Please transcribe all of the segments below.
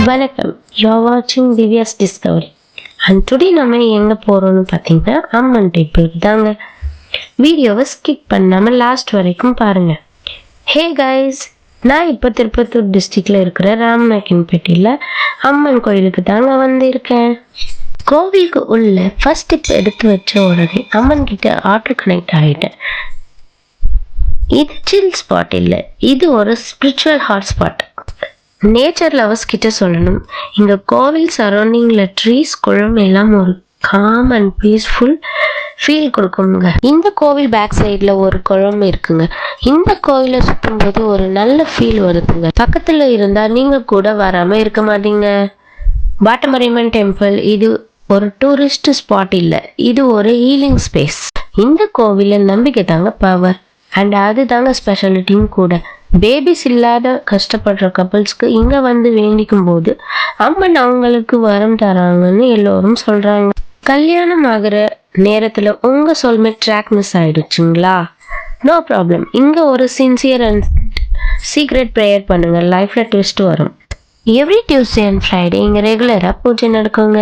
வணக்கம், you're watching Divya's Discovery. And today நம்ம எங்க போறோம்னு பார்த்தீங்கன்னா அம்மன் டெம்பிளுக்கு தாங்க. வீடியோவை ஸ்கிப் பண்ணாம லாஸ்ட் வரைக்கும் பாருங்க. ஹே கைஸ், நான் இப்போ திருப்பத்தூர் டிஸ்ட்ரிக்ட்ல இருக்கிற ராமநாயக்கன்பேட்டையில் அம்மன் கோயிலுக்கு தாங்க வந்திருக்கேன். கோவிலுக்கு உள்ள ஃபர்ஸ்ட் ஸ்டெப் எடுத்து வச்ச உடனே அம்மன் கிட்ட ஆட்டோ கனெக்ட் ஆகிட்டேன். இது சில் ஸ்பாட் இல்லை, இது ஒரு spiritual hot spot. Nature lovers கிட்ட சொல்லணும், இங்க கோவில் சரௌண்டிங்ல ட்ரீஸ் குழம்பு எல்லாம் ஒரு காம் அண்ட் பீஸ்ஃபுல் ஃபீல் கொடுக்குங்க. இந்த கோவில் பேக் சைட்ல ஒரு குழம்பு இருக்குங்க. இந்த கோவிலை சுத்தும் போது ஒரு நல்ல ஃபீல் வருதுங்க. பக்கத்துல இருந்தா நீங்க கூட வராம இருக்க மாட்டீங்க. பாட்டமாரியம்மன் டெம்பிள் இது ஒரு டூரிஸ்ட் ஸ்பாட் இல்ல, இது ஒரு ஹீலிங் ஸ்பேஸ். இந்த கோவில நம்பிக்கை தாங்க பவர், அண்ட் அது தாங்க ஸ்பெஷாலிட்டியும் கூட. பேபிஸ் இல்லாத கஷ்டப்படுற கப்பல்ஸ்க்கு இங்க வந்து வேண்டிக்கும் போது அம்மன் அவங்களுக்கு வரம் தராங்கன்னு எல்லோரும் சொல்றாங்க. கல்யாணம் ஆகிற நேரத்துல உங்க சோல்மேட் ட்ராக் மிஸ் ஆயிடுச்சுங்களா? நோ ப்ராப்ளம், இங்க ஒரு சின்சியர் அண்ட் சீக்ரெட் ப்ரேயர் பண்ணுங்க, லைஃப்ல ட்விஸ்ட் வரும். எவ்ரி டியூஸ்டே அண்ட் ஃப்ரைடே இங்கே ரெகுலராக பூஜை நடக்குங்க.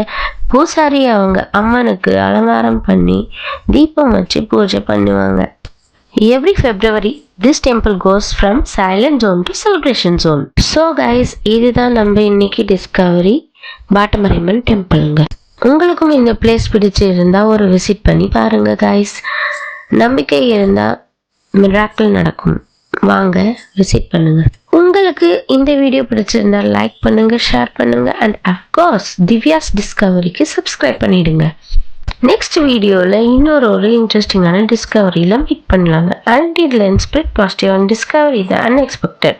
பூசாரி அவங்க அம்மனுக்கு அலங்காரம் பண்ணி தீபம் வச்சு பூஜை பண்ணுவாங்க. Every February, this temple goes from silent zone to celebration zone. So guys, இதுதான் நம்ம இன்னைக்கு டிஸ்கவரி பாட்டமாரியம்மன் டெம்பிள்ங்க. உங்களுக்கும் இந்த பிளேஸ் பிடிச்சி இருந்தா ஒரு விசிட் பண்ணி பாருங்க guys. நம்பிக்கை இருந்தா மிராக்கிள் நடக்கும். வாங்க விசிட் பண்ணுங்க. உங்களுக்கு இந்த வீடியோ பிடிச்சிருந்தா லைக் பண்ணுங்க, ஷேர் பண்ணுங்க, அண்ட் அஃப்கோர்ஸ் திவ்யாஸ் டிஸ்கவரிக்கு சப்ஸ்கிரைப் பண்ணிடுங்க. நெக்ஸ்ட் வீடியோவில் இன்னொரு இன்ட்ரெஸ்டிங்கான டிஸ்கவரியில் மீட் பண்ணலாங்க. And it lens spirit positive and Discovery the unexpected.